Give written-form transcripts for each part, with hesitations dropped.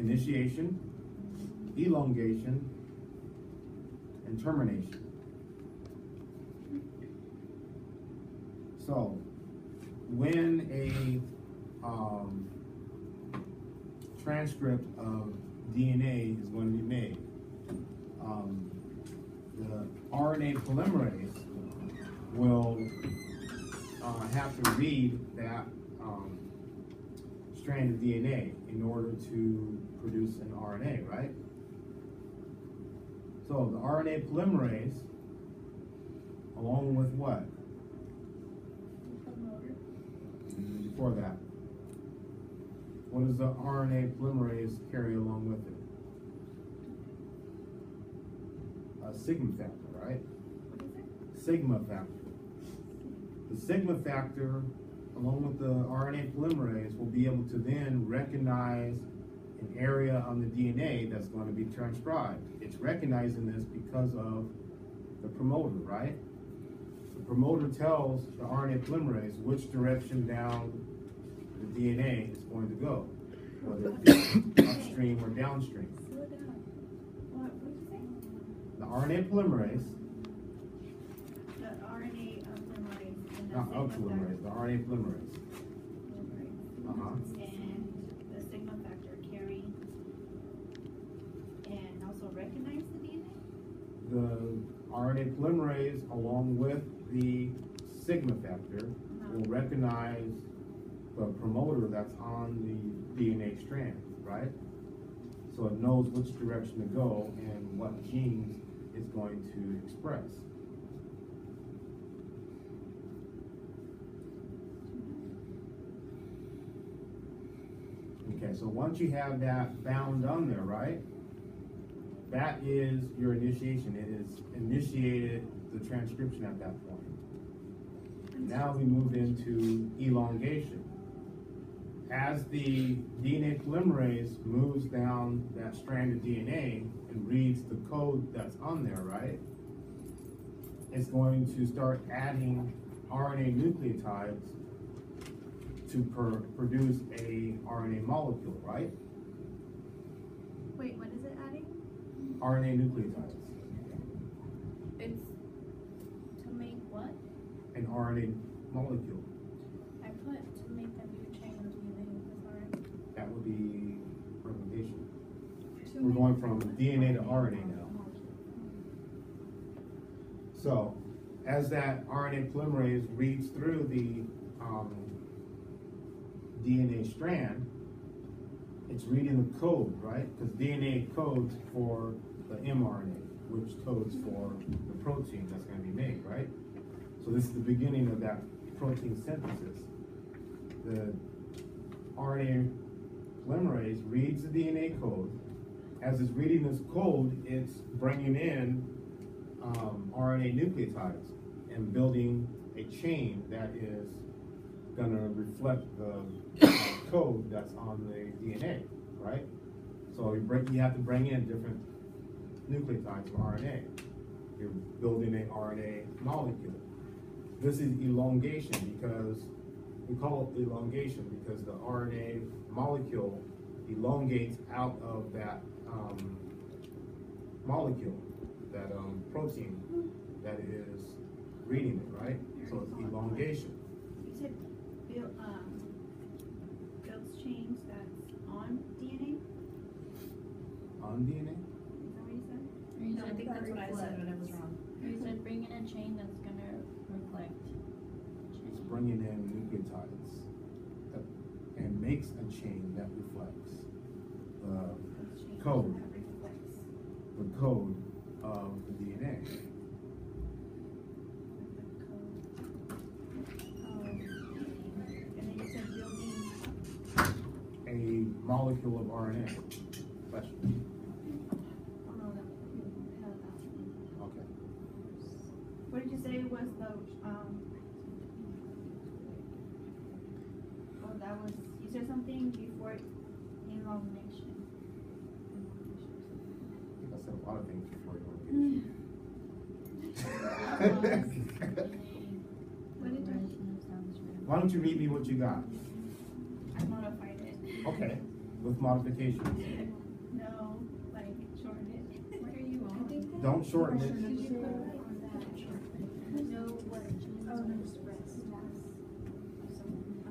initiation, elongation, and termination. So, when a transcript of DNA is going to be made, the RNA polymerase will have to read that strand of DNA in order to produce an RNA, right? So the RNA polymerase, along with what? Before that, what does the RNA polymerase carry along with it? A sigma factor, right? Sigma factor. The sigma factor, along with the RNA polymerase, will be able to then recognize an area on the DNA that's going to be transcribed. It's recognizing this because of the promoter, right? The promoter tells the RNA polymerase which direction down the DNA is going to go, whether it be upstream or downstream. Slow down. What did you say? The RNA polymerase, The RNA polymerase and the not sigma polymerase, the RNA polymerase. And the sigma factor carry and also recognize the DNA? The RNA polymerase, along with the sigma factor, will recognize the promoter that's on the DNA strand, right? So it knows which direction to go and what genes it's going to express. Okay, so once you have that bound on there, right? That is your initiation. It has initiated the transcription at that point. Now we move into elongation. As the DNA polymerase moves down that strand of DNA and reads the code that's on there, right? It's going to start adding RNA nucleotides to produce a RNA molecule, right? Wait, what is it adding? RNA nucleotides. It's to make what? An RNA molecule. I put to make a new chain of DNA. That's alright. That would be replication. To We're make going from DNA to RNA now. So, as that RNA polymerase reads through the DNA strand, it's reading the code, right? Because DNA codes for the mRNA, which codes for the protein that's going to be made, right? So this is the beginning of that protein synthesis. The RNA polymerase reads the DNA code. As it's reading this code, it's bringing in RNA nucleotides and building a chain that is going to reflect the code that's on the DNA, right? So you have to bring in different nucleotides of RNA. You're building an RNA molecule. This is elongation because we call it elongation because the RNA molecule elongates out of that molecule, that protein that is reading it, right? So it's elongation. You said builds chains that's on DNA? On DNA? Is that what you said? You No, I said think that's what I said, but I was wrong. You said bring in a chain that's gonna reflect. It's bringing in nucleotides and makes a chain that reflects Builds chains code. that reflects. the code of the DNA. And then you said building. A molecule of RNA. Question. Oh no, that had that one. Okay. What did you say was the oh, that was, you said something before elongation. I think I said a lot of things before you What did you? Why don't you read me what you got? I modified it. Okay. with modifications. No, like shorten it. What are you on? Don't shorten it.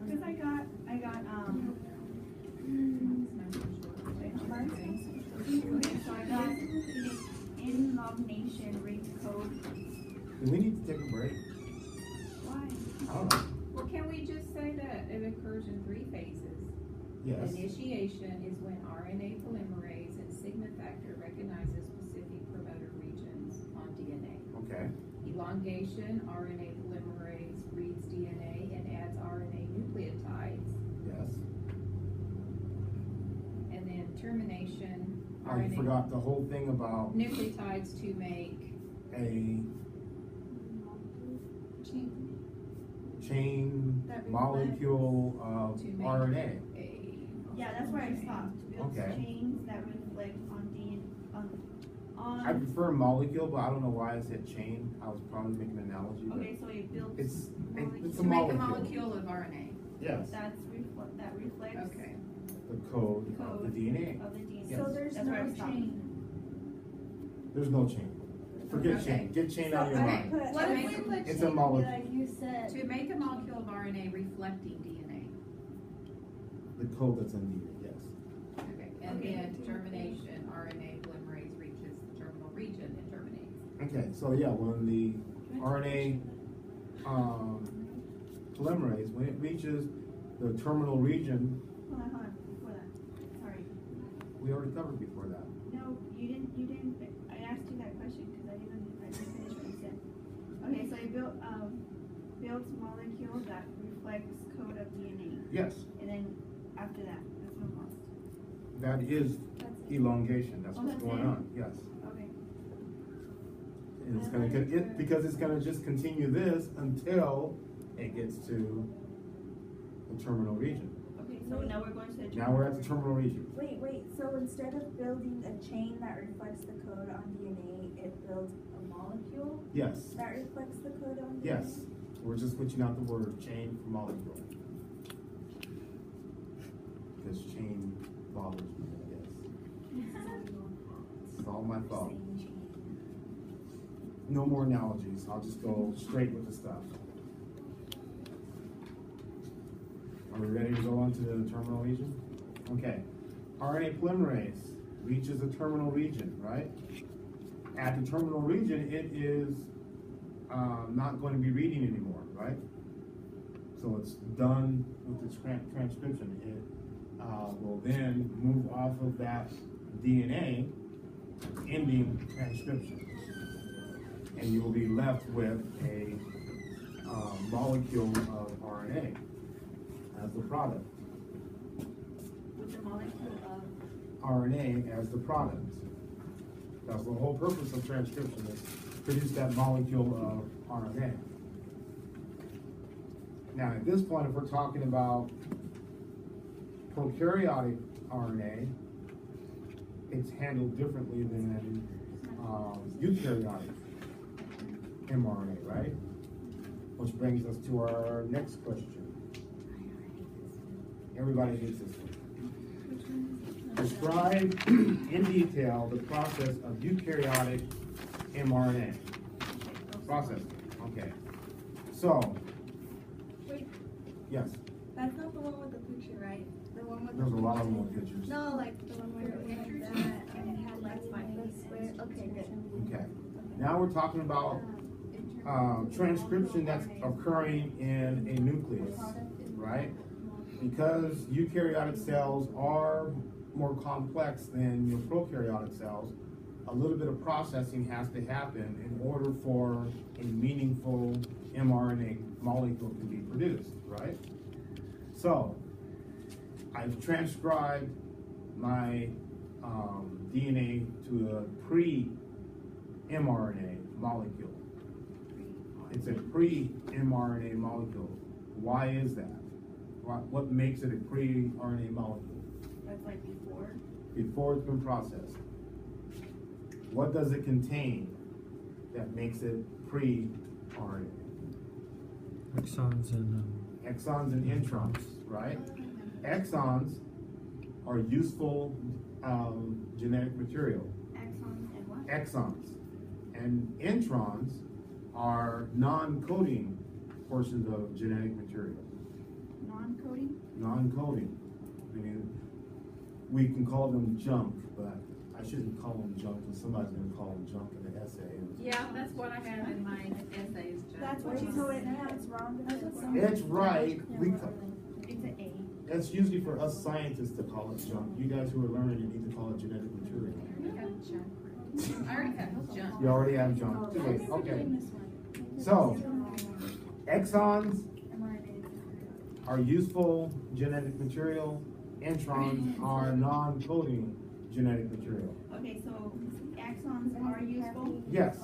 Cause I got, okay, so I got in Log Nation reads code. Do we need to take a break? Why? I don't know. Well, can we just say that it occurs in 3 phases? Yes. Initiation is when RNA polymerase and sigma factor recognizes specific promoter regions on DNA. Okay. Elongation, RNA polymerase reads DNA and adds RNA nucleotides. Yes. And then termination, Oh, you forgot the whole thing about nucleotides to make a chain That reflects- molecule of To make- RNA. Yeah, that's where I stopped. Builds Okay. chains that reflect on I prefer molecule, but I don't know why I said chain. I was probably making an analogy, but okay, so it builds. it's a To make a molecule. molecule of RNA. Yes, That reflects. Okay. the code of the DNA. Of the DNA. Yes. So That's where I stopped. There's no chain. Forget Okay. chain. Get chain out of your mind. What if we put It's a molecule. Like you said. To make a molecule of RNA reflecting DNA. The code that's in DNA, yes. Okay. And Okay. then termination, RNA polymerase reaches the terminal region and terminates. Okay, so yeah, when the RNA polymerase, when it reaches the terminal region, Hold on, before that, sorry. we already covered before that. No, you didn't, I asked you that question because I didn't finish what you said. Okay, so it builds molecule that reflects code of DNA, Yes, and then after that, that's what I'm lost. that is elongation, that's Oh, what's that's going it? on, yes. Okay. And it's gonna get, because it's gonna just continue this until it gets to the terminal region. Okay, so now we're going to the. Now we're at the terminal region. Wait, so instead of building a chain that reflects the code on DNA, it builds a molecule Yes, that reflects the code on DNA? yes, we're just switching out the word chain for molecule. Because chain bothers me, I guess. It's all my fault. No more analogies, I'll just go straight with the stuff. Are we ready to go on to the terminal region? Okay, RNA polymerase reaches the terminal region, right? At the terminal region, it is not going to be reading anymore, right? So it's done with its transcription. It will then move off of that DNA, ending transcription. And you will be left with a molecule of RNA as the product. With the molecule of. RNA as the product. That's the whole purpose of transcription, is produce that molecule of RNA. Now, at this point, if we're talking about prokaryotic RNA, it's handled differently than eukaryotic mRNA, right? Which brings us to our next question. Everybody hates this one. Describe in detail the process of eukaryotic mRNA. Process, okay. So, Wait, yes, that's not the one with the picture, right? The one with there's a the lot of them with pictures. No, like the one where it was like that and it had like the square. Okay, good. Okay. Now we're talking about transcription that's occurring in a nucleus, right? Because eukaryotic cells are more complex than your prokaryotic cells, a little bit of processing has to happen in order for a meaningful mRNA molecule to be produced, right? So, I've transcribed my DNA to a pre-mRNA molecule. It's a pre-mRNA molecule. Why is that? What makes it a pre-RNA molecule? That's like before. Before it's been processed. What does it contain that makes it pre-RNA? Exons and Exons and introns, right? Exons are useful, genetic material. Axons and what? Exons. And introns are non-coding portions of genetic material. Non-coding? Non-coding. I mean, we can call them junk, but I shouldn't call them junk because somebody's gonna call them junk in the essay. Yeah, that's what I have in my essays, John. That's what you So said. it's wrong That's because what some- It's right. It's an A. That's usually for us scientists to call it junk. You guys who are learning, you need to call it genetic material. I have junk. I already have junk. You already have junk. Okay. So, exons are useful genetic material. Introns are non-coding genetic material. Okay, so axons are useful? Yes.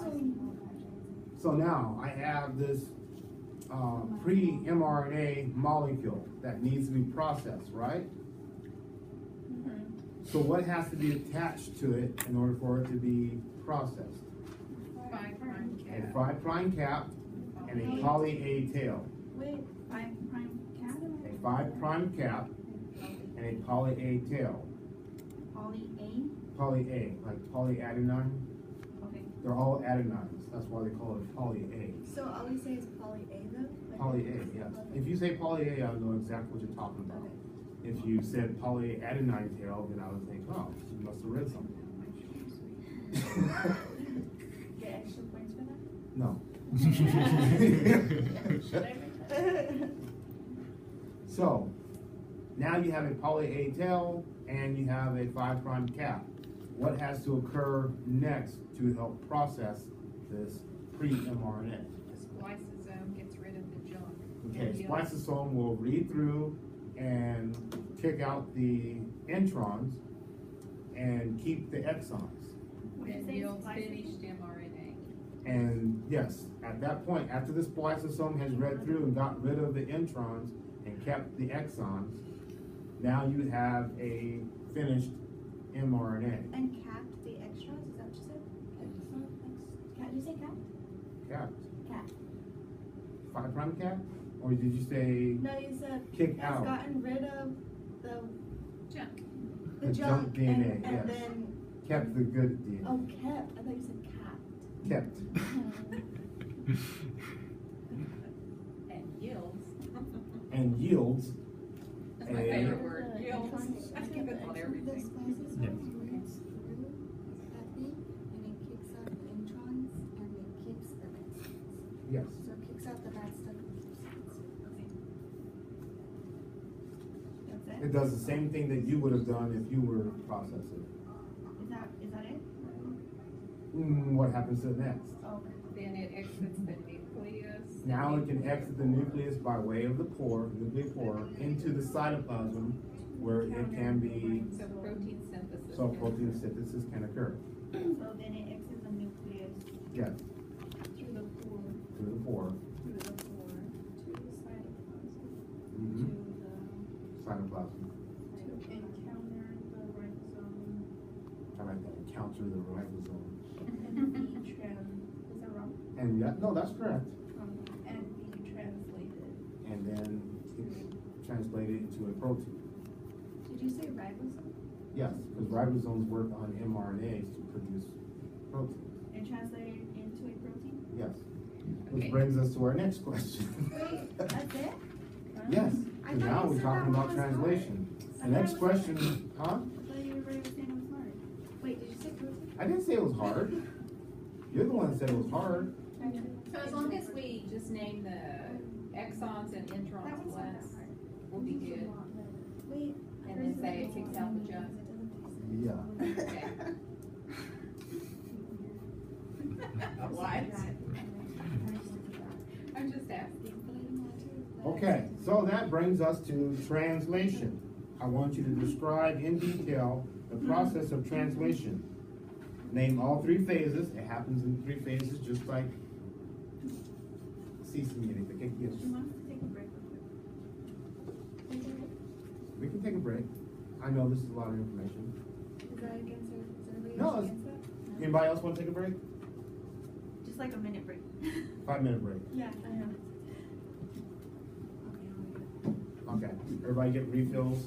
So now I have this pre-mRNA molecule that needs to be processed, right? So what has to be attached to it in order for it to be processed? 5' cap. A 5' cap and a poly A tail. Wait, 5' cap? A 5' cap and a poly A tail. Poly A? Poly A, like polyadenine. Okay. They're all adenines. That's why they call it poly A. So all we say is poly A though? Like- Poly A, yes. If you say poly A, I know exactly what you're talking about. Okay. If you said polyadenine tail, then I would think, oh, you must have read something. Get extra points for that? No. Should I read that? So, now you have a poly A tail and you have a 5' cap. What has to occur next to help process this pre-mRNA? The spliceosome gets rid of the junk. Okay, And spliceosome will read through and kick out the introns and keep the exons. What did you Then say? yields Splice- finished mRNA. And yes, at that point, after the spliceosome has read through and got rid of the introns and kept the exons, now you have a finished mRNA. And capped the extras, is that what you said? Did you say cap? Capped. Cap. 5' cap? Or did you say No, you said kick has out? gotten rid of the Junk. The junk junk DNA, and yes. then, Kept the good DNA. oh, kept, I thought you said capped. Kept. And yields. And yields. That's my A- favorite word, yields. I think that's on everything. Yeah. Yes. So it kicks out the bad stuff. That's It it? does the same thing that you would have done if you were processing. Is that it? What happens to the next? Oh, Then it exits the nucleus. Now it can exit the nucleus by way of the pore, nuclear pore, into the cytoplasm where it can be, So protein synthesis. so protein synthesis can occur. so then it exits the nucleus Yes, through the pore, through the pore. to the cytoplasm, Mhm. to Cytoplasm. to encounter the ribosome I like that, encounter the ribosome. and be is that wrong? And yeah, no, that's correct. And be translated. And then it's translated into a protein. Did you say ribosome? Yes, because ribosomes work on mRNAs to produce protein. And translated into a protein? Yes. Okay. Which brings us to our next question. Wait, that's it? Yes, I and thought now you we're said talking that about one was hard. translation. I The thought next it was hard. question, huh? I thought you were saying it was hard. Wait, did you say protein? I didn't say it was hard. You're the one that said it was hard. So as long as we just name the exons and That introns one's not that less, hard. we'll be good. Wait. And then say it kicks out the junk. Yeah. Okay. What? I'm just asking. Okay, so that brings us to translation. I want you to describe in detail the process of translation. Name all three phases. It happens in 3 phases, just like Do you want us to take a break real quick? We can take a break. I know this is a lot of information. Is that against, is everybody No, else it's- against that? Anybody else want to take a break? Just like a minute break. 5-minute break. Yeah, I know. Okay. Everybody get refills.